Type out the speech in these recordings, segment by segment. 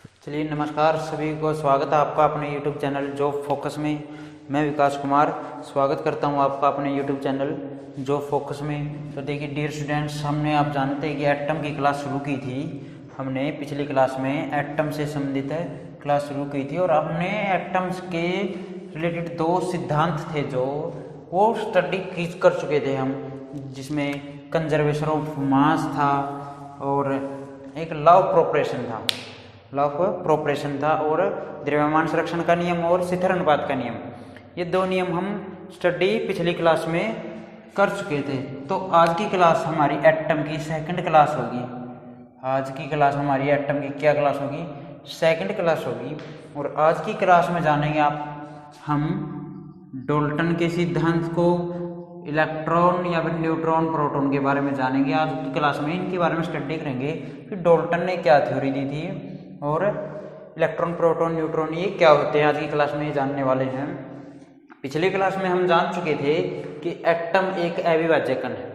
चलिए नमस्कार सभी को, स्वागत है आपका अपने YouTube चैनल जॉब फोकस में। मैं विकास कुमार स्वागत करता हूं आपका अपने YouTube चैनल जॉब फोकस में। तो देखिए डियर स्टूडेंट्स, हमने आप जानते हैं कि एटम की क्लास शुरू की थी। हमने पिछली क्लास में एटम से संबंधित क्लास शुरू की थी और हमने एटम्स के रिलेटेड दो सिद्धांत थे जो वो स्टडी कर चुके थे हम, जिसमें कंजर्वेशन ऑफ मास था और एक लॉ ऑफ प्रोपरेशन था और द्रव्यमान संरक्षण का नियम और शिथिल अनुपात का नियम। ये दो नियम हम स्टडी पिछली क्लास में कर चुके थे। तो आज की क्लास हमारी एटम की सेकंड क्लास होगी। आज की क्लास हमारी एटम की क्या क्लास होगी? सेकंड क्लास होगी। और आज की क्लास में जानेंगे हम डाल्टन के सिद्धांत को, इलेक्ट्रॉन या फिर न्यूट्रॉन प्रोटॉन के बारे में जानेंगे। आज की क्लास में इनके बारे में स्टडी करेंगे कि डाल्टन ने क्या थ्योरी दी थी और इलेक्ट्रॉन प्रोटॉन न्यूट्रॉन ये क्या होते हैं। आज की क्लास में ये जानने वाले हैं। पिछली क्लास में हम जान चुके थे कि एटम एक अविभाज्य कण है,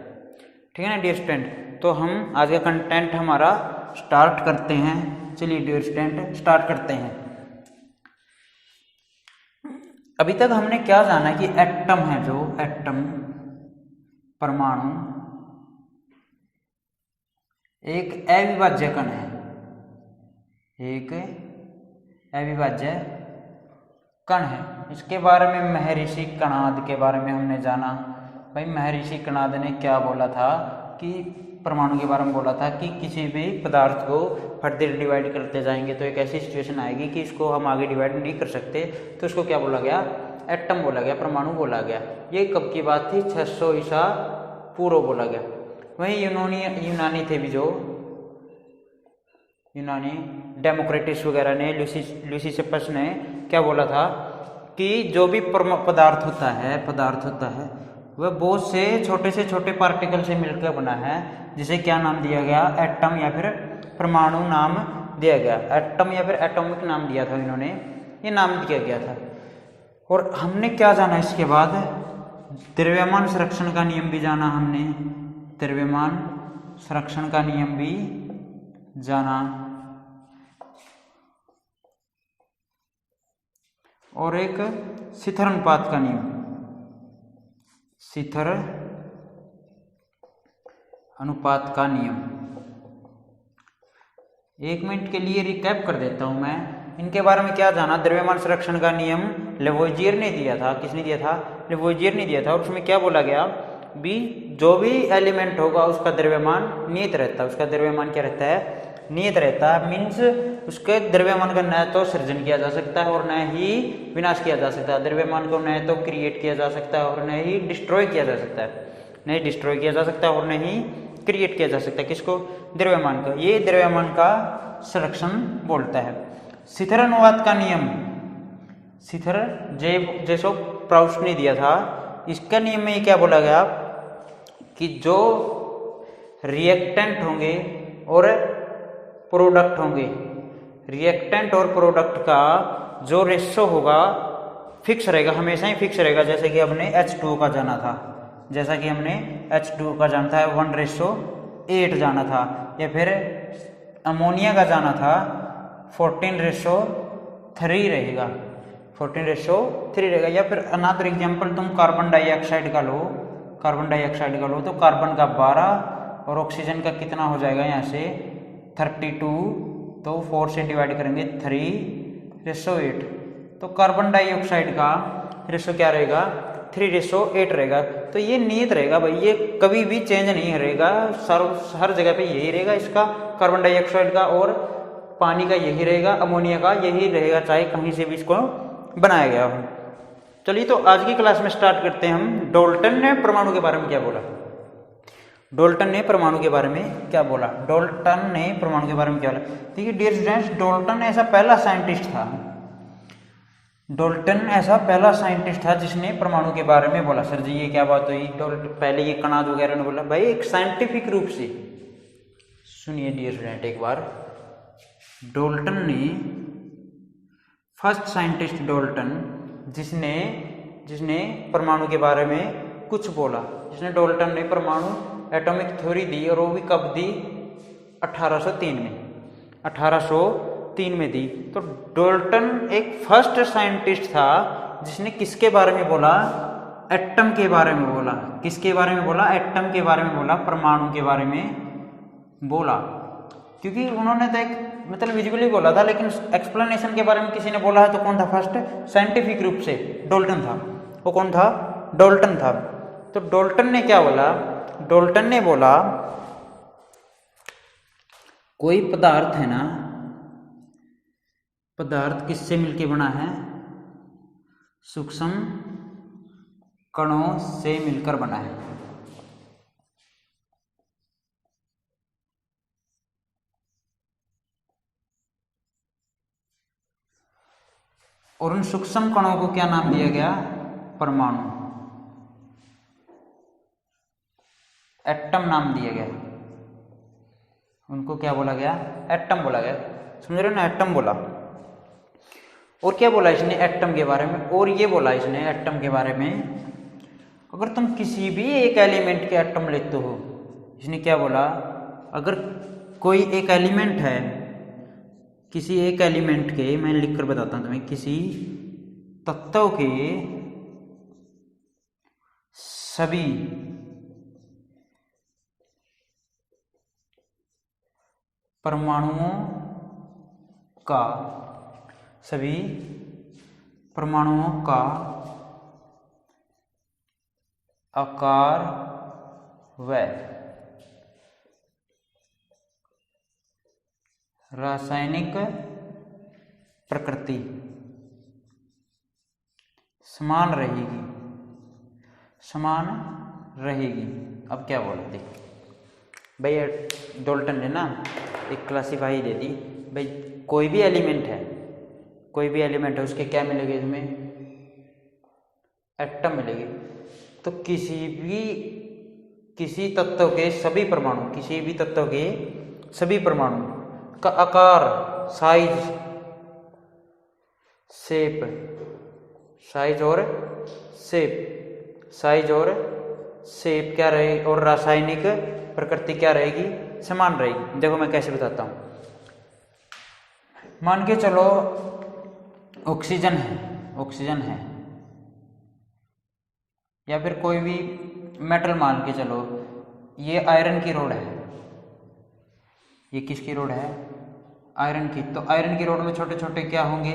ठीक है ना डियर स्टूडेंट। तो हम आज का कंटेंट हमारा स्टार्ट करते हैं। चलिए डियर स्टूडेंट स्टार्ट करते हैं। अभी तक हमने क्या जाना कि एटम है, जो एटम परमाणु एक अविभाज्य कण है, एक अविभाज्य कण है। इसके बारे में महर्षि कणाद के बारे में हमने जाना। भाई महर्षि कणाद ने क्या बोला था कि परमाणु के बारे में बोला था कि किसी भी पदार्थ को फर्दर डिवाइड करते जाएंगे तो एक ऐसी सिचुएशन आएगी कि इसको हम आगे डिवाइड नहीं कर सकते, तो इसको क्या बोला गया? एटम बोला गया, परमाणु बोला गया। ये कब की बात थी? 600 ईसा पूर्व बोला गया। वहीं यूनानी थे भी, जो यूनानी डेमोक्रेटिस वगैरह ने, ल्यूसिफस ने क्या बोला था कि जो भी पदार्थ होता है वह बहुत से छोटे पार्टिकल से मिलकर बना है, जिसे क्या नाम दिया गया? एटम या फिर परमाणु नाम दिया गया। एटम या फिर एटॉमिक नाम दिया था इन्होंने, ये नाम दिया गया था। और हमने क्या जाना इसके बाद? द्रव्यमान संरक्षण का नियम भी जाना हमने, द्रव्यमान संरक्षण का नियम भी जाना और एक शिथिल अनुपात का नियम, शिथिल अनुपात का नियम। एक मिनट के लिए रिकैप कर देता हूं मैं। इनके बारे में क्या जाना? द्रव्यमान संरक्षण का नियम लेवोइजियर ने दिया था। किसने दिया था? लेवोइजियर ने दिया था। और उसमें क्या बोला गया? जो भी एलिमेंट होगा उसका द्रव्यमान नियत रहता है। उसका द्रव्यमान क्या रहता है? नियत रहता है। मीन्स उसके द्रव्यमान का न तो सृजन किया जा सकता है और न ही विनाश किया जा सकता है। द्रव्यमान को न तो क्रिएट किया जा सकता है और न ही डिस्ट्रॉय किया जा सकता है। नहीं डिस्ट्रॉय किया जा सकता है और न ही क्रिएट किया जा सकता है। किसको? द्रव्यमान को। ये द्रव्यमान का संरक्षण बोलता है। शिथिल अनुपात का नियम, शिथिल जैसो प्राउस्ट ने दिया था। इसका नियम में क्या बोला गया कि जो रिएक्टेंट होंगे और प्रोडक्ट होंगे, रिएक्टेंट और प्रोडक्ट का जो रेशो होगा फिक्स रहेगा, हमेशा ही फिक्स रहेगा। जैसे कि हमने H2O का जाना था, जैसा कि हमने H2O का जाना था 1:8 जाना था, या फिर अमोनिया का जाना था 14:3 रहेगा, 14:3 रहेगा। या फिर अनदर एग्जांपल तुम कार्बन डाइऑक्साइड का लो, तो कार्बन का 12 और ऑक्सीजन का कितना हो जाएगा यहाँ से 32, तो 4 से डिवाइड करेंगे 3:8, तो कार्बन डाइऑक्साइड का रेशो क्या रहेगा? 3:8 रहेगा। तो ये नियत रहेगा भाई, ये कभी भी चेंज नहीं रहेगा, हर जगह पे यही रहेगा। इसका कार्बन डाइऑक्साइड का और पानी का यही रहेगा, अमोनिया का यही रहेगा, चाहे कहीं से भी इसको बनाया गया हो। चलिए तो आज की क्लास में स्टार्ट करते हैं हम। डाल्टन ने परमाणु के बारे में क्या बोला? डाल्टन ने परमाणु के बारे में क्या बोला? देखिए डियर स्टूडेंट्स, डाल्टन ऐसा पहला साइंटिस्ट था जिसने परमाणु के बारे में बोला। सर जी ये क्या बात हुई? पहले ये कणाद वगैरह ने बोला। भाई एक साइंटिफिक रूप से सुनिए डियर स्टूडेंट एक बार। डाल्टन ने, फर्स्ट साइंटिस्ट डाल्टन जिसने परमाणु के बारे में कुछ बोला, डाल्टन ने परमाणु एटॉमिक थ्योरी दी। और वो भी कब दी? 1803 में। 3 में दी। तो डाल्टन एक फर्स्ट साइंटिस्ट था जिसने किसके बारे में बोला, एटम के बारे में बोला। किसके बारे में बोला, एटम के बारे में बोला, परमाणु के बारे में बोला। क्योंकि उन्होंने तो एक मतलब विजुअली बोला था, लेकिन एक्सप्लेनेशन के बारे में किसी ने बोला है तो कौन था, फर्स्ट साइंटिफिक रूप से डाल्टन था। वो कौन था, डाल्टन था। तो डाल्टन ने क्या बोला, डाल्टन ने बोला कोई पदार्थ है ना, पदार्थ किससे मिलके बना है, सूक्ष्म कणों से मिलकर बना है। और उन सूक्ष्म कणों को क्या नाम दिया गया, परमाणु, एटम नाम दिया गया। उनको क्या बोला गया, एटम बोला गया। समझ रहे हो ना, एटम बोला। और क्या बोला इसने एटम के बारे में, और ये बोला इसने एटम के बारे में, अगर तुम किसी भी एक एलिमेंट के एटम लेते हो, इसने क्या बोला, अगर कोई एक एलिमेंट है, किसी एक एलिमेंट के, मैं लिख कर बताता हूं तुम्हें, किसी तत्व के सभी परमाणुओं का, सभी परमाणुओं का आकार व रासायनिक प्रकृति समान रहेगी, समान रहेगी। अब क्या बोला, देख भाई डाल्टन ने ना एक क्लासिफाई दे दी, भाई कोई भी एलिमेंट है, कोई भी एलिमेंट है, उसके क्या मिलेगी, इसमें एटम मिलेगी। तो किसी तत्व के सभी परमाणु, किसी भी तत्व के सभी परमाणु का आकार, साइज, शेप, साइज और शेप, साइज और शेप क्या रहे, और रासायनिक प्रकृति क्या रहेगी, समान रहेगी। देखो मैं कैसे बताता हूं। मान के चलो ऑक्सीजन है, ऑक्सीजन है, या फिर कोई भी मेटल मान के चलो, ये आयरन की रोड है, ये किसकी रोड है, आयरन की। तो आयरन की रोड में छोटे छोटे क्या होंगे,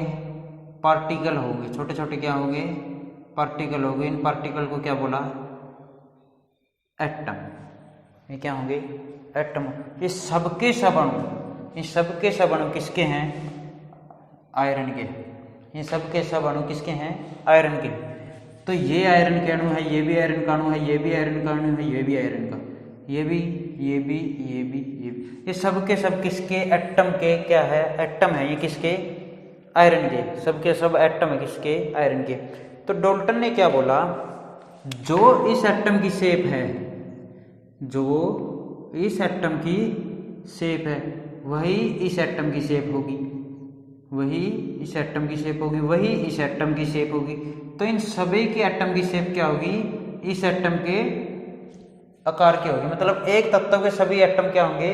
पार्टिकल होंगे, छोटे छोटे क्या होंगे, पार्टिकल होंगे। इन पार्टिकल को क्या बोला, एटम। ये क्या होंगे, एटम। ये सबके सब अणु, ये सबके सब अणु किसके हैं, आयरन के। ये सबके सब अणु किसके हैं, आयरन के। तो ये आयरन के अणु है, ये भी आयरन का अणु है, ये भी आयरन का अणु है, ये भी आयरन का, ये भी, ये भी, ये भी, ये भी। ये सबके सब किसके, एटम के क्या है, एटम है। ये किसके, आयरन के। सबके सब एटम है किसके, आयरन के। तो डाल्टन ने क्या बोला, जो इस एटम की शेप है, जो इस एटम की शेप है, वही इस एटम की शेप होगी, वही इस एटम की शेप होगी, वही इस एटम की शेप होगी। तो इन सभी के एटम की शेप क्या होगी, इस एटम के आकार की होगी। मतलब एक तत्व के सभी एटम क्या होंगे,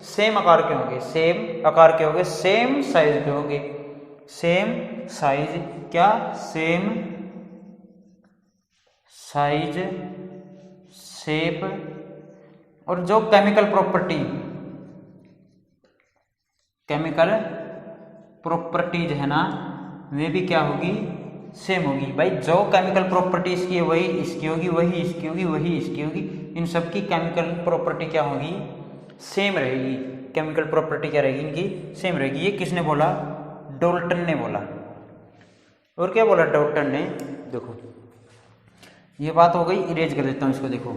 सेम आकार के होंगे, सेम आकार के होंगे, सेम साइज के होंगे। सेम साइज क्या, सेम साइज, शेप, और जो केमिकल प्रॉपर्टी, केमिकल प्रॉपर्टीज है ना, वे भी क्या होगी, सेम होगी। भाई जो केमिकल प्रॉपर्टी इसकी है वही इसकी होगी, वही इसकी होगी, वही इसकी होगी। इन सब की केमिकल प्रॉपर्टी क्या होगी, सेम रहेगी। केमिकल प्रॉपर्टी क्या रहेगी, इनकी सेम रहेगी। ये किसने बोला, डाल्टन ने बोला। और क्या बोला डाल्टन ने, देखो ये बात हो गई, इरेज कर देता हूं इसको। देखो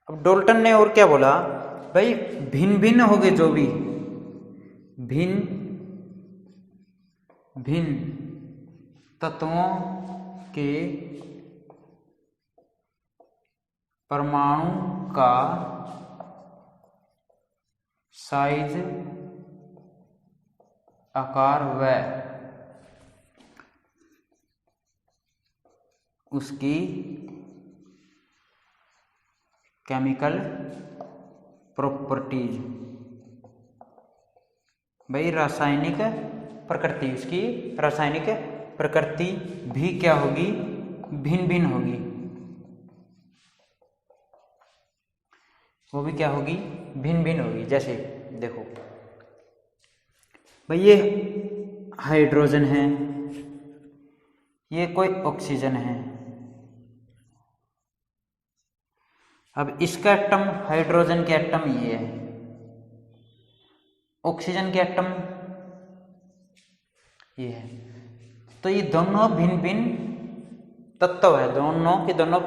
अब डाल्टन ने और क्या बोला, भाई भिन्न भिन्न हो गए, जो भी भिन्न भिन्न तत्वों के परमाणु का साइज, आकार व उसकी केमिकल प्रॉपर्टीज, भाई रासायनिक प्रकृति, उसकी रासायनिक प्रकृति भी क्या होगी, भिन्न भिन्न होगी, वो भी क्या होगी, भिन्न भिन्न होगी। जैसे देखो भाई ये हाइड्रोजन है, ये कोई ऑक्सीजन है। अब इसका एटम, हाइड्रोजन के एटम ये है, ऑक्सीजन के एटम ये है। तो ये दोनों भिन्न भिन्न तत्व है, दोनों के दोनों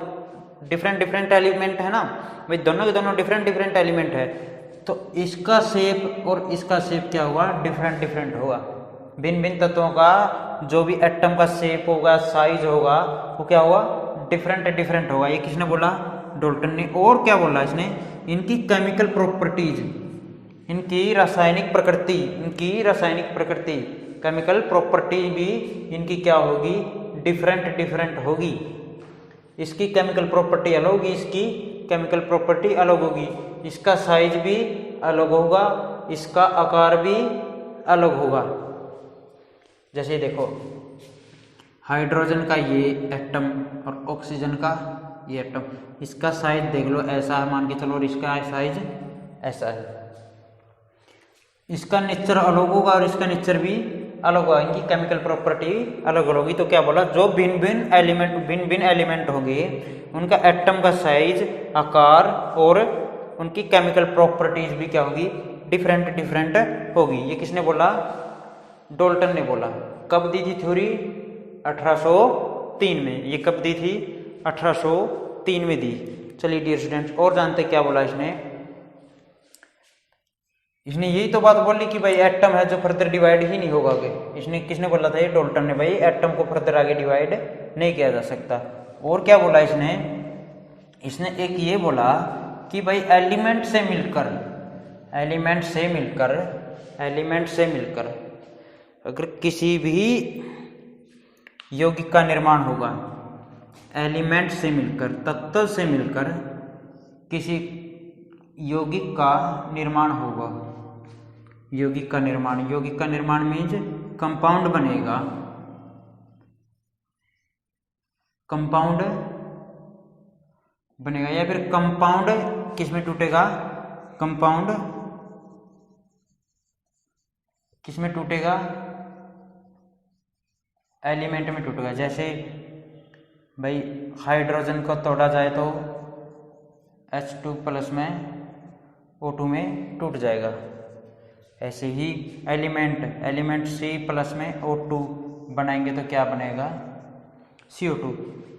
डिफरेंट डिफरेंट एलिमेंट है ना भाई, दोनों के दोनों डिफरेंट डिफरेंट एलिमेंट है। तो इसका शेप और इसका शेप क्या होगा, डिफरेंट डिफरेंट होगा। भिन्न भिन्न तत्वों का जो भी एटम का शेप होगा, साइज होगा, वो क्या होगा, डिफरेंट डिफरेंट होगा। ये किसने बोला, डाल्टन ने। और क्या बोला इसने, इनकी केमिकल प्रॉपर्टीज, इनकी रासायनिक प्रकृति, इनकी रासायनिक प्रकृति, केमिकल प्रॉपर्टी भी इनकी क्या होगी, डिफरेंट डिफरेंट होगी। इसकी केमिकल प्रॉपर्टी अलग होगी, इसकी केमिकल प्रॉपर्टी अलग होगी, इसका साइज भी अलग होगा, इसका आकार भी अलग होगा। जैसे देखो हाइड्रोजन का ये एटम और ऑक्सीजन का ये एटम, इसका साइज देख लो ऐसा है मान के चलो, और इसका साइज ऐसा है। इसका नेचर अलग होगा और इसका नेचर भी अलग होगा, इनकी केमिकल प्रॉपर्टी अलग अलग होगी। तो क्या बोला, जो भिन्न भिन्न एलिमेंट होंगे उनका एटम का साइज, आकार और उनकी केमिकल प्रॉपर्टीज भी क्या होगी, डिफरेंट डिफरेंट होगी। ये किसने बोला, डाल्टन ने बोला। कब दी थी थ्योरी, 1803 में। ये कब दी थी, 1803 में दी। चलिए डियर स्टूडेंट्स, और जानते क्या बोला इसने यही तो बात बोली कि भाई एटम है जो फर्दर डिवाइड ही नहीं होगा आगे। इसने किसने बोला था, ये डाल्टन ने, भाई एटम को फर्दर आगे डिवाइड नहीं किया जा सकता। और क्या बोला इसने एक ये बोला कि भाई एलिमेंट से मिलकर अगर किसी भी यौगिक का निर्माण होगा, एलिमेंट से मिलकर, तत्व से मिलकर किसी यौगिक का निर्माण होगा, यौगिक का निर्माण मीन्स कंपाउंड बनेगा, या फिर कंपाउंड किस में टूटेगा, एलिमेंट में टूटेगा। जैसे भाई हाइड्रोजन को तोड़ा जाए तो H2+ में O2 में टूट जाएगा। ऐसे ही एलिमेंट C+ में O2 बनाएंगे तो क्या बनेगा, CO2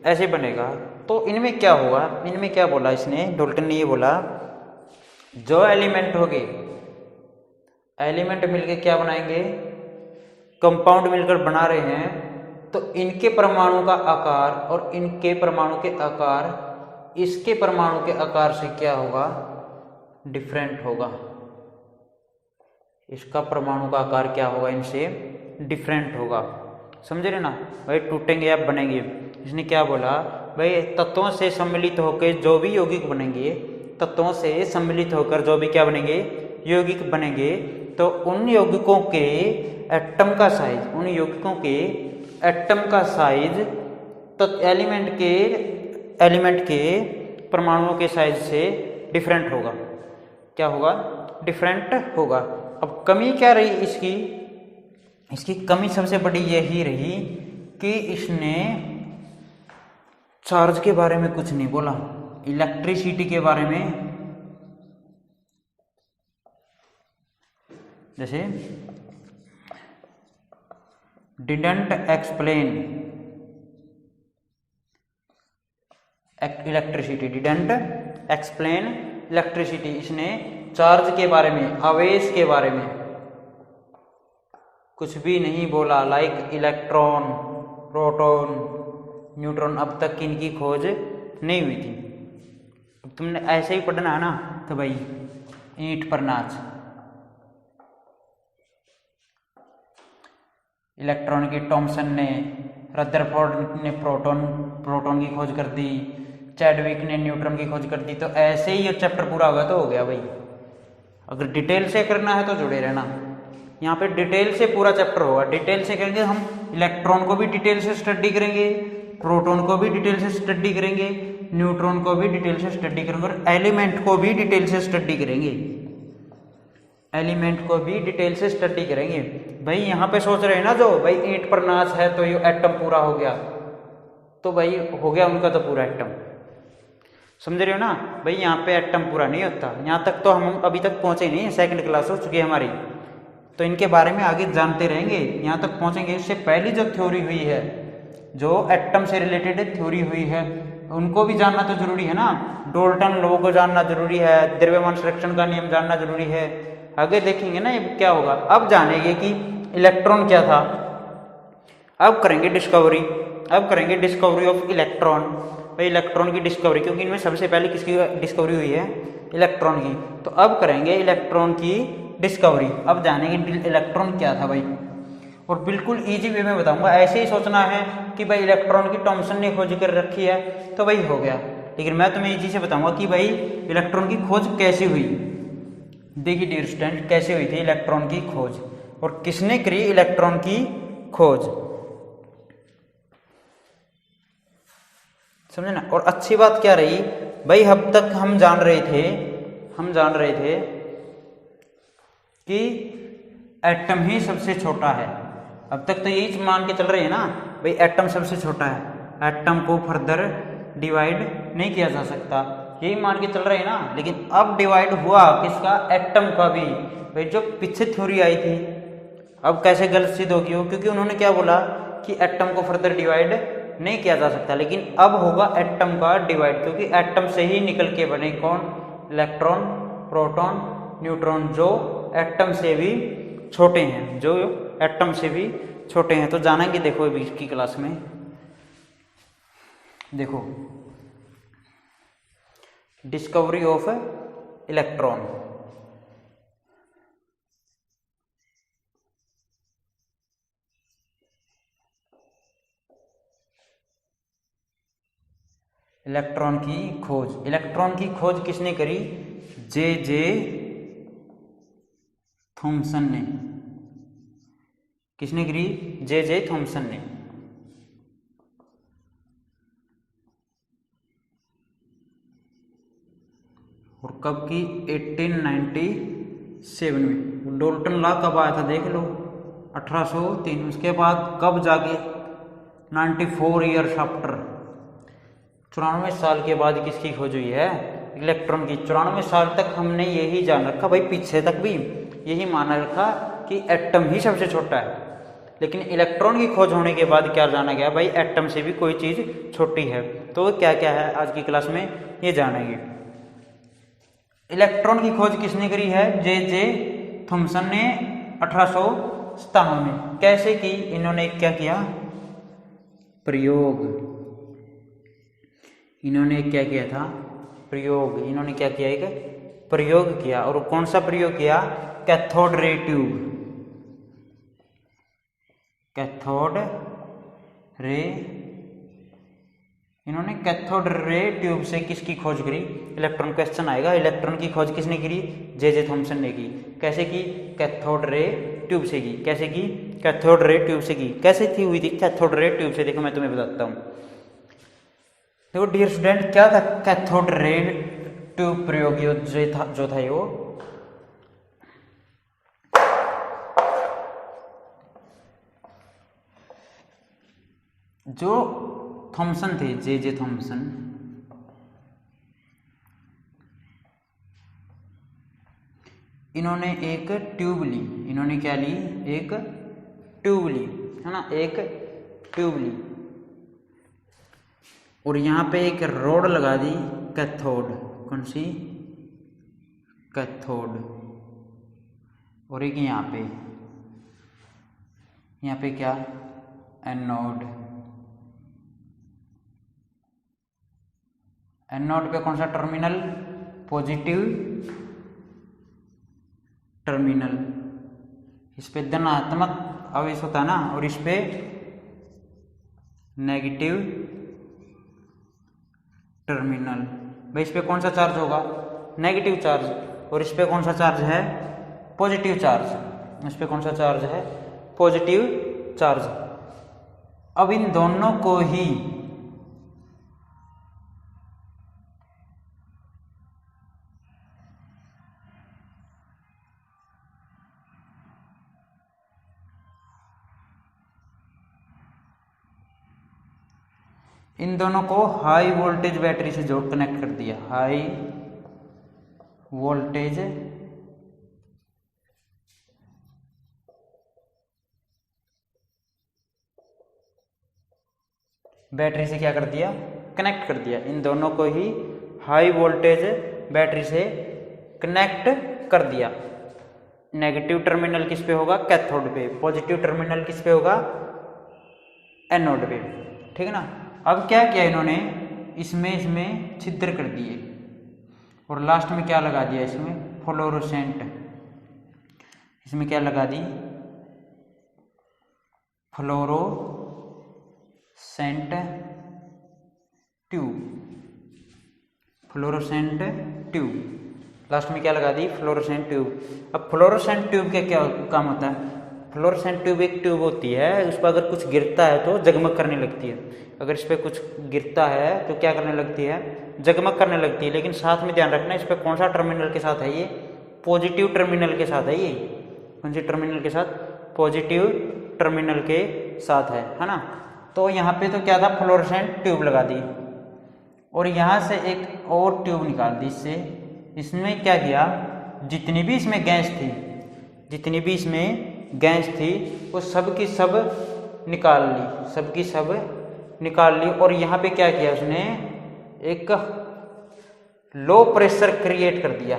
ऐसे बनेगा। तो इनमें क्या होगा, इनमें क्या बोला इसने, डाल्टन ने ये बोला, जो एलिमेंट होंगे, एलिमेंट मिलके क्या बनाएंगे, कंपाउंड मिलकर बना रहे हैं, तो इनके परमाणु का आकार और इनके परमाणु के आकार इसके परमाणु के आकार से क्या होगा, डिफरेंट होगा। इसका परमाणु का आकार क्या होगा, इनसे डिफरेंट होगा। समझ रहे ना भाई, टूटेंगे या बनेंगे। इसने क्या बोला, भाई तत्वों से सम्मिलित होकर जो भी यौगिक बनेंगे, तत्वों से सम्मिलित होकर जो भी क्या बनेंगे, यौगिक बनेंगे, तो उन यौगिकों के एटम का साइज, उन यौगिकों के एटम का साइज तो एलिमेंट के परमाणुओं के साइज से डिफरेंट होगा। क्या होगा, डिफरेंट होगा। अब कमी क्या रही इसकी कमी सबसे बड़ी यही रही कि इसने चार्ज के बारे में कुछ नहीं बोला, इलेक्ट्रिसिटी के बारे में। जैसे didn't explain electricity, didn't explain electricity. इसने चार्ज के बारे में, आवेश के बारे में कुछ भी नहीं बोला। लाइक इलेक्ट्रॉन, प्रोटॉन, न्यूट्रॉन, अब तक इनकी खोज नहीं हुई थी। अब तुमने ऐसे ही पढ़ना है ना, तो भाई ईंट पर नाच। इलेक्ट्रॉन की थॉमसन ने, रदरफोर्ड ने प्रोटॉन की खोज कर दी। चैडविक ने न्यूट्रॉन की खोज कर दी। तो ऐसे ही ये चैप्टर पूरा होगा तो हो गया भाई। अगर डिटेल से करना है तो जुड़े रहना, यहाँ पे डिटेल से पूरा चैप्टर होगा। डिटेल से करेंगे हम, इलेक्ट्रॉन को भी डिटेल से स्टडी करेंगे, प्रोटॉन को भी डिटेल से स्टडी करेंगे, न्यूट्रॉन को भी डिटेल से स्टडी करेंगे और एलिमेंट को भी डिटेल से स्टडी करेंगे। एलिमेंट को भी डिटेल से स्टडी करेंगे। भाई यहाँ पे सोच रहे हैं ना जो भाई ईंट पर नाच है तो ये एटम पूरा हो गया, तो भाई हो गया उनका तो पूरा एटम, समझ रहे हो ना भाई। यहाँ पे एटम पूरा नहीं होता, यहाँ तक तो हम अभी तक पहुंचे नहीं, सेकंड क्लास हो चुकी है हमारी, तो इनके बारे में आगे जानते रहेंगे, यहाँ तक पहुंचेंगे। इससे पहली जो थ्योरी हुई है, जो एटम से रिलेटेड थ्योरी हुई है, उनको भी जानना तो जरूरी है ना। डाल्टन लॉ को जानना जरूरी है, द्रव्यमान संरक्षण का नियम जानना जरूरी है। आगे देखेंगे ना ये क्या होगा। अब जानेंगे कि इलेक्ट्रॉन क्या था, अब करेंगे डिस्कवरी, अब करेंगे डिस्कवरी ऑफ इलेक्ट्रॉन। भाई इलेक्ट्रॉन की डिस्कवरी, क्योंकि इनमें सबसे पहले किसकी डिस्कवरी हुई है, इलेक्ट्रॉन की। तो अब करेंगे इलेक्ट्रॉन की डिस्कवरी, अब जानेंगे इलेक्ट्रॉन क्या था भाई। और बिल्कुल इजी वे में बताऊंगा, ऐसे ही सोचना है कि भाई इलेक्ट्रॉन की थॉमसन ने खोज कर रखी है तो भाई हो गया, लेकिन मैं तुम्हें इजी से बताऊंगा कि भाई इलेक्ट्रॉन की खोज कैसे हुई। देखिए डियर स्टूडेंट, कैसे हुई थी इलेक्ट्रॉन की खोज और किसने करी इलेक्ट्रॉन की खोज, समझे ना। और अच्छी बात क्या रही भाई, अब तक हम जान रहे थे कि एटम ही सबसे छोटा है। अब तक तो यही मान के चल रहे हैं ना भाई, एटम सबसे छोटा है, एटम को फर्दर डिवाइड नहीं किया जा सकता, यही मान के चल रहे हैं ना। लेकिन अब डिवाइड हुआ किसका, एटम का भी। भाई जो पीछे थ्योरी आई थी अब कैसे गलत सिद्ध होगी हो, क्योंकि उन्होंने क्या बोला कि एटम को फर्दर डिवाइड नहीं किया जा सकता, लेकिन अब होगा एटम का डिवाइड, क्योंकि एटम से ही निकल के बने कौन, इलेक्ट्रॉन, प्रोटॉन, न्यूट्रॉन, जो एटम से भी छोटे हैं, जो एटम से भी छोटे हैं। तो जानेंगे, देखो अभी की क्लास में देखो डिस्कवरी ऑफ इलेक्ट्रॉन। इलेक्ट्रॉन की खोज, इलेक्ट्रॉन की खोज किसने करी, जे थॉमसन ने। किसने करी, जे थॉमसन ने। और कब की, 1897 में। डाल्टन लॉ कब आया था देख लो, 1803। उसके बाद कब जाके 94 ईयर्स आफ्टर, 94 साल के बाद किसकी खोज हुई है, इलेक्ट्रॉन की। 94 साल तक हमने यही जान रखा भाई, पीछे तक भी यही माना रखा कि एटम ही सबसे छोटा है, लेकिन इलेक्ट्रॉन की खोज होने के बाद क्या जाना गया भाई, एटम से भी कोई चीज़ छोटी है। तो क्या क्या है आज की क्लास में ये जानेंगे। इलेक्ट्रॉन की खोज किसने करी है, जे थॉमसन ने 1897 में। कैसे की, इन्होंने क्या किया, प्रयोग। इन्होंने क्या किया था, प्रयोग। इन्होंने क्या किया, एक प्रयोग किया। और कौन सा प्रयोग किया, cathode ray tube. Cathode ray, इन्होंने कैथोड रे ट्यूब से किसकी खोज करी, इलेक्ट्रॉन। क्वेश्चन आएगा, इलेक्ट्रॉन की खोज किसने करी, जे थॉमसन ने की। कैसे की, कैथोड रे ट्यूब से की। कैसे की, कैथोड रे ट्यूब से की। कैसे थी हुई थी कैथोड रे ट्यूब से, देखो मैं तुम्हें बताता हूँ। देखो डियर स्टूडेंट, क्या था कैथोड रे ट्यूब प्रयोग, जो था वो जो थॉमसन थे, जे थॉमसन, इन्होंने एक ट्यूब ली। इन्होंने क्या ली, एक ट्यूब ली, है ना, एक ट्यूब ली। और यहाँ पे एक रोड लगा दी, कैथोड। कौन सी, कैथोड। और एक यहाँ पे क्या, एनोड। एनोड पे कौन सा टर्मिनल, पॉजिटिव टर्मिनल। इस पे धनात्मक आवेश होता है ना, और इस पे नेगेटिव टर्मिनल। भाई इस पे कौन सा चार्ज होगा? Negative charge. और इस पे कौन सा चार्ज है? Positive charge. इस पे कौन सा चार्ज है? Positive charge. अब इन दोनों को ही हाई वोल्टेज बैटरी से जोड़ कनेक्ट कर दिया। हाई वोल्टेज बैटरी से क्या कर दिया? कनेक्ट कर दिया। इन दोनों को ही हाई वोल्टेज बैटरी से कनेक्ट कर दिया। नेगेटिव टर्मिनल किस पे होगा? कैथोड पे। पॉजिटिव टर्मिनल किस पे होगा? एनोड पे। ठीक है ना। अब क्या किया इन्होंने? इसमें छिद्र कर दिए और लास्ट में क्या लगा दिया? इसमें फ्लोरोसेंट। इसमें क्या लगा दी? Fluorescent tube. Fluorescent tube. Last में क्या लगा दी? Fluorescent tube. अब फ्लोरोसेंट ट्यूब का क्या काम होता है? फ्लोरोसेंट ट्यूब एक ट्यूब होती है, उस पर अगर कुछ गिरता है तो जगमग करने लगती है। अगर इस पर कुछ गिरता है तो क्या करने लगती है? जगमग करने लगती है। लेकिन साथ में ध्यान रखना, इस पर कौन सा टर्मिनल के साथ है? ये पॉजिटिव टर्मिनल के साथ है। ये कौन सी टर्मिनल के साथ? पॉजिटिव टर्मिनल के साथ है ना। तो यहाँ पे तो क्या था? फ्लोरोसेंट ट्यूब लगा दी और यहाँ से एक और ट्यूब निकाल दी इससे। इसमें क्या किया? जितनी भी इसमें गैस थी वो सब की सब निकाल ली। और यहाँ पे क्या किया उसने? एक लो प्रेशर क्रिएट कर दिया।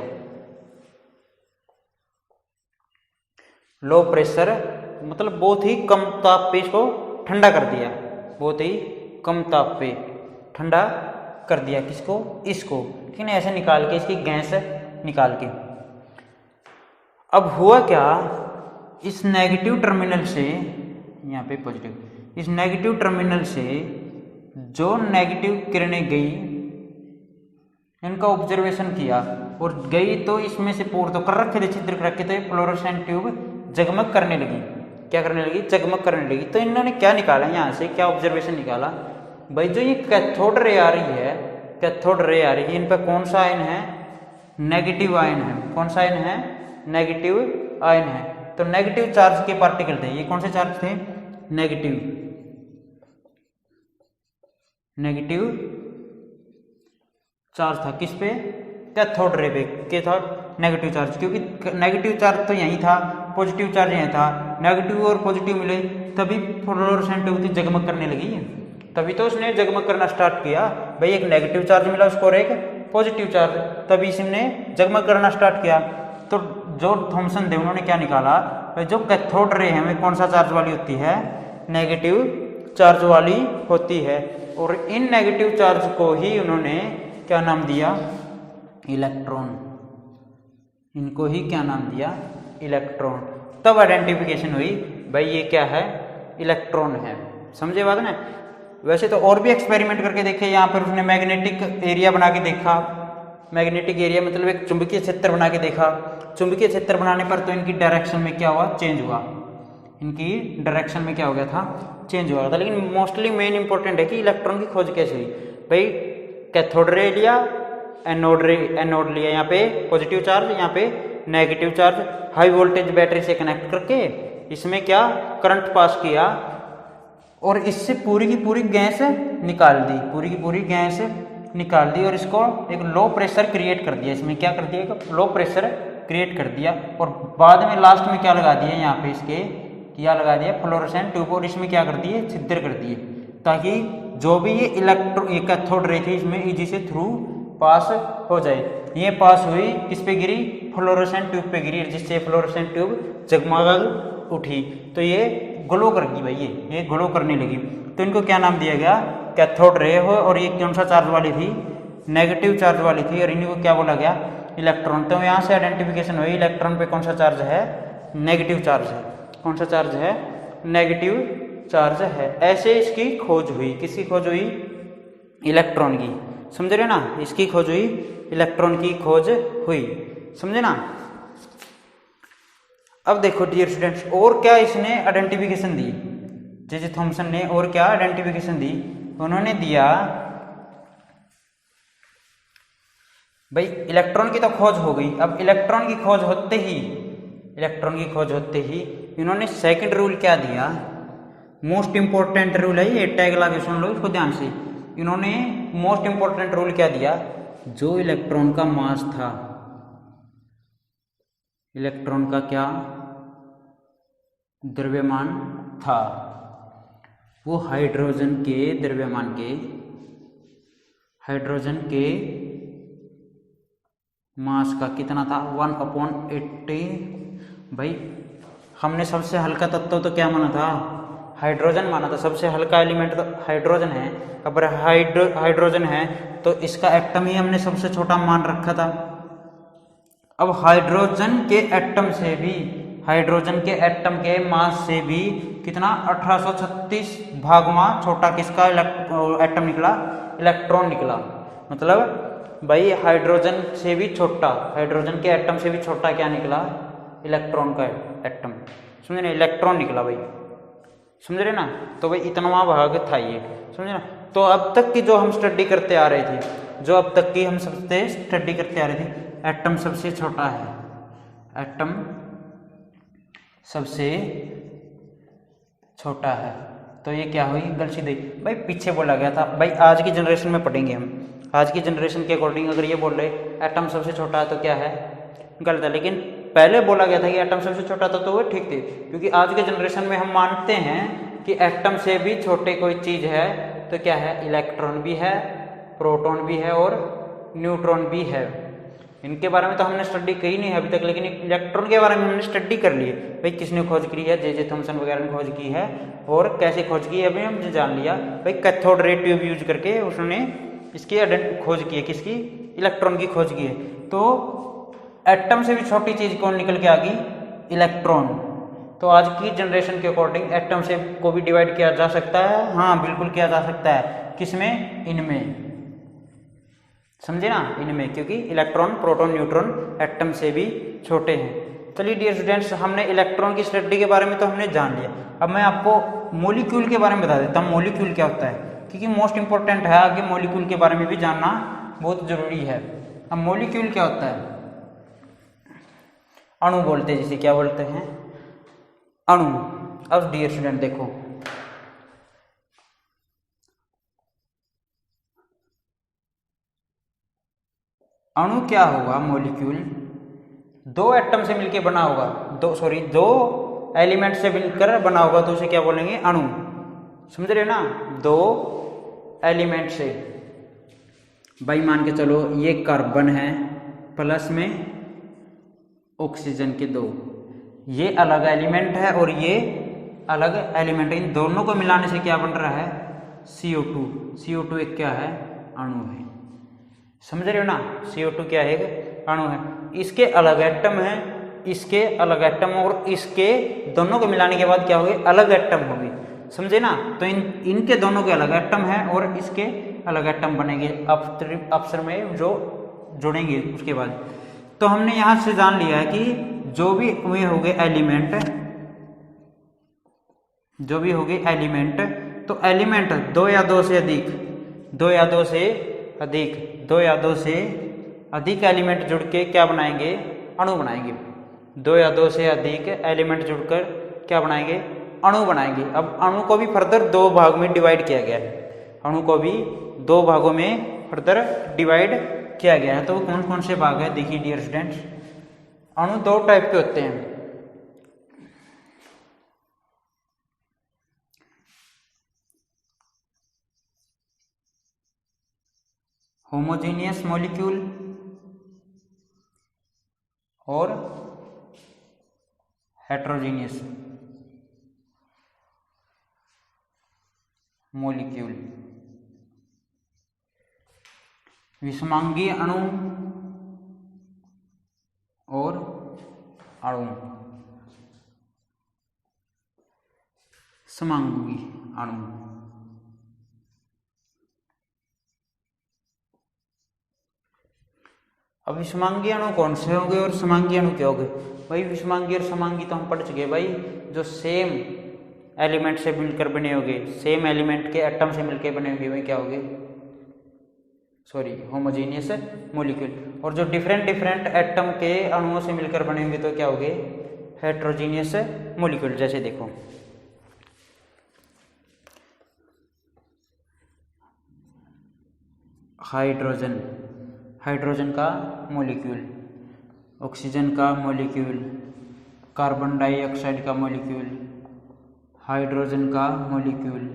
लो प्रेशर मतलब बहुत ही कम ताप पे इसको ठंडा कर दिया। बहुत ही कम ताप पे ठंडा कर दिया। किसको? इसको। ठीक है, ऐसे निकाल के, इसकी गैस निकाल के। अब हुआ क्या? इस नेगेटिव टर्मिनल से, यहाँ पे पॉजिटिव, इस नेगेटिव टर्मिनल से जो नेगेटिव किरणें गई, इनका ऑब्जर्वेशन किया और गई तो इसमें से पोर तो कर रखे थे, छिद्र कर रखे थे। फ्लोरोसेंट ट्यूब जगमग करने लगी। क्या करने लगी? जगमग करने लगी। तो इन्होंने क्या निकाला यहाँ से? क्या ऑब्जर्वेशन निकाला? भाई जो ये कैथोड रे आ रही है, इन पर कौन सा आयन है? नेगेटिव आयन है। कौन सा आयन है? नेगेटिव आयन है। तो नेगेटिव चार्ज के पार्टिकल थे। ये कौन से चार्ज थे? नेगेटिव चार्ज था। किस पे? कैथोड रे पे। क्या था? Negative charge. क्योंकि नेगेटिव चार्ज तो यही था, पॉजिटिव चार्ज यही था। नेगेटिव और पॉजिटिव मिले तभी फ्लोरोसेंट ट्यूब जगमग करने लगी। तभी तो उसने जगमग करना स्टार्ट किया। भाई एक नेगेटिव चार्ज मिला उसको और एक पॉजिटिव चार्ज, तभी इसने जगमग करना स्टार्ट किया। तो जो थॉमसन थे उन्होंने क्या निकाला? जो कैथोड रे है कौन सा चार्ज वाली होती है? नेगेटिव चार्ज वाली होती है। और इन नेगेटिव चार्ज को ही उन्होंने क्या नाम दिया? इलेक्ट्रॉन। इनको ही क्या नाम दिया? इलेक्ट्रॉन। तब आइडेंटिफिकेशन हुई, भाई ये क्या है? इलेक्ट्रॉन है। समझे बात ना। वैसे तो और भी एक्सपेरिमेंट करके देखे। यहाँ पर उसने मैग्नेटिक एरिया बना के देखा। मैग्नेटिक एरिया मतलब एक चुंबकीय क्षेत्र बना के देखा। चुंबकीय क्षेत्र बनाने पर तो इनकी डायरेक्शन में क्या हुआ? चेंज हुआ। इनकी डायरेक्शन में क्या हो गया था? चेंज हुआ था। लेकिन मोस्टली मेन इंपॉर्टेंट है कि इलेक्ट्रॉन की खोज कैसे हुई। भाई कैथोड रे लिया, एनोड लिया, यहाँ पे पॉजिटिव चार्ज, यहाँ पे negative charge, high voltage battery से कनेक्ट करके इसमें क्या करंट पास किया और इससे पूरी की पूरी गैस निकाल दी। पूरी की पूरी गैस निकाल दी और इसको एक लो प्रेशर क्रिएट कर दिया। इसमें क्या कर दिया? एक लो प्रेशर क्रिएट कर दिया और बाद में लास्ट में क्या लगा दिया? यहाँ पे इसके क्या लगा दिया? Fluorescent tube. और इसमें क्या कर दिए? छिद्र कर दिए, ताकि जो भी ये कैथोड रे थी इसमें इजी से थ्रू पास हो जाए। ये पास हुई, किस पे गिरी? फ्लोरोसेंट ट्यूब पे गिरी, जिससे फ्लोरोसेंट ट्यूब जगमग उठी। तो ये ग्लो कर गई। भाई ये ग्लो करने लगी। तो इनको क्या नाम दिया गया? कैथोड रे हो। और ये कौन सा चार्ज वाली थी? नेगेटिव चार्ज वाली थी। और इनको क्या बोला गया? इलेक्ट्रॉन। तो यहाँ से आइडेंटिफिकेशन हुई, इलेक्ट्रॉन पे कौन सा चार्ज है? नेगेटिव चार्ज है। कौन सा चार्ज है? नेगेटिव चार्ज है। ऐसे इसकी खोज हुई। किसकी खोज हुई? इलेक्ट्रॉन की। समझ रहे ना, इसकी खोज हुई, इलेक्ट्रॉन की खोज हुई, समझे ना। अब देखो डियर स्टूडेंट्स, और क्या इसने आइडेंटिफिकेशन दी, जे थॉमसन ने और क्या आइडेंटिफिकेशन दी, उन्होंने दिया भाई इलेक्ट्रॉन की तो खोज हो गई। अब इलेक्ट्रॉन की खोज होते ही, इलेक्ट्रॉन की खोज होते ही इन्होंने सेकंड रूल क्या दिया, मोस्ट इंपॉर्टेंट रूल है ये, टैग लगा के सुन लो इसको ध्यान से। इन्होंने मोस्ट इंपॉर्टेंट रूल क्या दिया, जो इलेक्ट्रॉन का मास था, इलेक्ट्रॉन का क्या द्रव्यमान था, वो हाइड्रोजन के द्रव्यमान के, हाइड्रोजन के मास का कितना था, 1/80। भाई हमने सबसे हल्का तत्व तो क्या माना था, हाइड्रोजन माना था, सबसे हल्का एलिमेंट तो हाइड्रोजन है। अगर हाइड्रोजन है तो इसका एटम ही हमने सबसे छोटा मान रखा था। अब हाइड्रोजन के एटम से भी, हाइड्रोजन के एटम के मास से भी कितना 1836 भागवा छोटा किसका एटम निकला, इलेक्ट्रॉन निकला। मतलब भाई हाइड्रोजन से भी छोटा, हाइड्रोजन के एटम से भी छोटा क्या निकला, इलेक्ट्रॉन का एटम, समझे ना, इलेक्ट्रॉन निकला भाई, समझ रहे ना। तो भाई इतना भाग था ये, समझे ना। तो अब तक की जो हम स्टडी करते आ रहे थे, जो अब तक की हम सबसे स्टडी करते आ रहे थे, एटम सबसे छोटा है, एटम सबसे छोटा है, तो ये क्या हुई, गलत सीधी भाई पीछे बोला गया था। भाई आज की जनरेशन में पढ़ेंगे हम, आज की जनरेशन के अकॉर्डिंग अगर ये बोल रहे एटम सबसे छोटा है तो क्या है, गलत है। लेकिन पहले बोला गया था कि एटम सबसे छोटा था तो वो ठीक थे, क्योंकि आज के जनरेशन में हम मानते हैं कि एटम से भी छोटे कोई चीज़ है तो क्या है, इलेक्ट्रॉन भी है, प्रोटॉन भी है और न्यूट्रॉन भी है। इनके बारे में तो हमने स्टडी की नहीं है अभी तक, लेकिन इलेक्ट्रॉन के बारे में हमने स्टडी कर ली है। भाई किसने खोज की है, जे थॉमसन वगैरह ने खोज की है, और कैसे खोज की है अभी हमने जान लिया। भाई कैथोड रे ट्यूब यूज करके उसने इसकी खोज की है, किसकी, इलेक्ट्रॉन की खोज की है। तो एटम से भी छोटी चीज कौन निकल के आ गई, इलेक्ट्रॉन। तो आज की जनरेशन के अकॉर्डिंग एटम से को भी डिवाइड किया जा सकता है, हाँ बिल्कुल किया जा सकता है, किसमें, इनमें, समझे ना, इनमें, क्योंकि इलेक्ट्रॉन प्रोटॉन न्यूट्रॉन एटम से भी छोटे हैं। चलिए डियर स्टूडेंट्स, हमने इलेक्ट्रॉन की स्टडी के बारे में तो हमने जान लिया। अब मैं आपको मॉलिक्यूल के बारे में बता देता हूँ, मॉलिक्यूल क्या होता है, क्योंकि मोस्ट इंपॉर्टेंट है, आगे मॉलिक्यूल के बारे में भी जानना बहुत जरूरी है। अब मॉलिक्यूल क्या होता है, अणु बोलते हैं जिसे, क्या बोलते हैं, अणु। अब डियर स्टूडेंट देखो, अणु क्या होगा, मॉलिक्यूल दो एटम से मिलकर बना होगा, दो एलिमेंट से मिलकर बना होगा, तो उसे क्या बोलेंगे, अणु, समझ रहे हो ना, दो एलिमेंट से। भाई मान के चलो ये कार्बन है, प्लस में ऑक्सीजन के दो, ये अलग एलिमेंट है और ये अलग एलिमेंट है, इन दोनों को मिलाने से क्या बन रहा है, CO2। CO2 एक क्या है, अणु है, समझ रहे हो ना, CO2 क्या है, अणु है। इसके अलग एटम है, इसके अलग एटम, और इसके दोनों को मिलाने के बाद क्या होगी, अलग एटम होगी, समझे ना। तो इनके दोनों के अलग एटम है और इसके अलग एटम बनेंगे अक्षर में जो जुड़ेंगे उसके बाद। तो हमने यहां से जान लिया है कि जो भी वे हो गए एलिमेंट, जो भी हो गए एलिमेंट, तो एलिमेंट दो या दो से अधिक, दो या दो से अधिक, दो या दो से अधिक एलिमेंट जुड़ के क्या बनाएंगे, अणु बनाएंगे। दो या दो से अधिक एलिमेंट जुड़कर क्या बनाएंगे, अणु बनाएंगे। अब अणु को भी फर्दर दो भाग में डिवाइड किया गया है, अणु को भी दो भागों में फर्दर डिवाइड किया गया है। तो कौन कौन से भाग है, देखिए डियर स्टूडेंट्स, अणु दो टाइप के होते हैं, होमोजेनियस मॉलिक्यूल और हेट्रोजीनियस मॉलिक्यूल। विषमांगीय अणु और अणु, समांगी अणु। अब विषमांगी अणु कौन से होंगे और समांगी अणु क्या होंगे? भाई विषमांगी और समांगी तो हम पढ़ चुके भाई, जो सेम एलिमेंट से मिलकर बने होंगे, सेम एलिमेंट के एटम से मिलकर बने होंगे, वही क्या होंगे? Sorry, homogeneous molecule. और जो डिफरेंट डिफरेंट एटम के अणुओं से मिलकर बने होंगे तो क्या होंगे? Heterogeneous molecule. जैसे देखो हाइड्रोजन, हाइड्रोजन का मॉलिक्यूल, ऑक्सीजन का मॉलिक्यूल, कार्बन डाइऑक्साइड का मॉलिक्यूल, हाइड्रोजन का मॉलिक्यूल,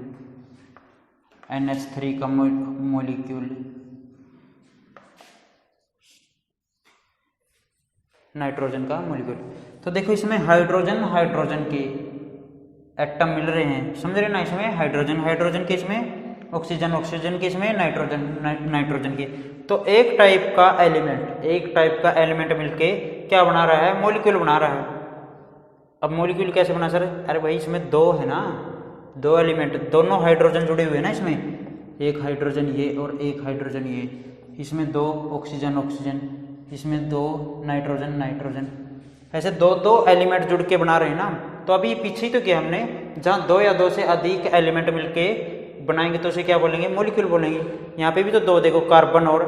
NH3 का मॉलिक्यूल, नाइट्रोजन का मॉलिक्यूल। तो देखो इसमें हाइड्रोजन हाइड्रोजन के एटम मिल रहे हैं, समझ रहे ना? इसमें हाइड्रोजन हाइड्रोजन के, इसमें ऑक्सीजन ऑक्सीजन के, इसमें नाइट्रोजन नाइट्रोजन के। तो एक टाइप का एलिमेंट मिलके क्या बना रहा है? मॉलिक्यूल बना रहा है। अब मॉलिक्यूल कैसे बना सर? अरे भाई इसमें दो है ना, दो एलिमेंट, दोनों हाइड्रोजन जुड़े हुए हैं ना इसमें, एक हाइड्रोजन ये और एक हाइड्रोजन ये, इसमें दो ऑक्सीजन ऑक्सीजन, इसमें दो नाइट्रोजन नाइट्रोजन, ऐसे दो दो एलिमेंट जुड़ के बना रहे हैं ना। तो अभी पीछे तो किया हमने, जहाँ दो या दो से अधिक एलिमेंट मिलके बनाएंगे तो उसे क्या बोलेंगे? मॉलिक्यूल बोलेंगे। यहाँ पे भी तो दो, देखो कार्बन और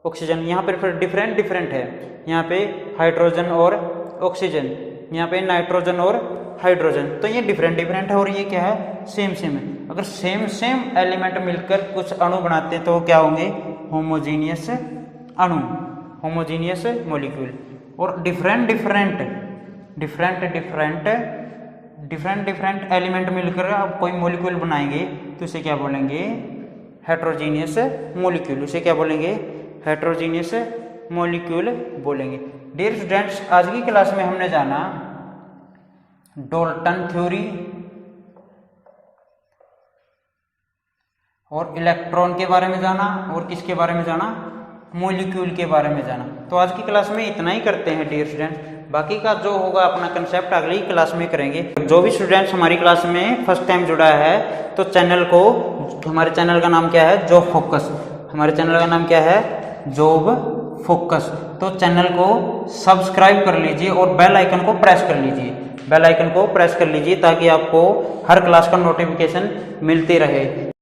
ऑक्सीजन, यहाँ पर फिर डिफरेंट डिफरेंट है, यहाँ पे हाइड्रोजन और ऑक्सीजन, यहाँ पे नाइट्रोजन और हाइड्रोजन, तो ये डिफरेंट डिफरेंट है और ये क्या है? सेम सेम है। अगर सेम सेम एलिमेंट मिलकर कुछ अणु बनाते हैं तो क्या होंगे? होमोजीनियस अणु, होमोजीनियस मॉलिक्यूल। और डिफरेंट डिफरेंट एलिमेंट मिलकर अब कोई मॉलिक्यूल बनाएंगे तो उसे क्या बोलेंगे? Heterogeneous molecule. उसे क्या बोलेंगे? हेट्रोजीनियस मॉलिक्यूल बोलेंगे। डियर स्टूडेंट्स, आज की क्लास में हमने जाना डाल्टन थ्योरी और इलेक्ट्रॉन के बारे में जाना, और किसके बारे में जाना? मॉलिक्यूल के बारे में जाना। तो आज की क्लास में इतना ही करते हैं डियर स्टूडेंट्स, बाकी का जो होगा अपना कंसेप्ट अगली क्लास में करेंगे। जो भी स्टूडेंट्स हमारी क्लास में फर्स्ट टाइम जुड़ा है तो चैनल को, हमारे चैनल का नाम क्या है? Job focus. हमारे चैनल का नाम क्या है? Job focus. तो चैनल को सब्सक्राइब कर लीजिए और बेल आइकन को प्रेस कर लीजिए, बेल आइकन को प्रेस कर लीजिए ताकि आपको हर क्लास का नोटिफिकेशन मिलती रहे।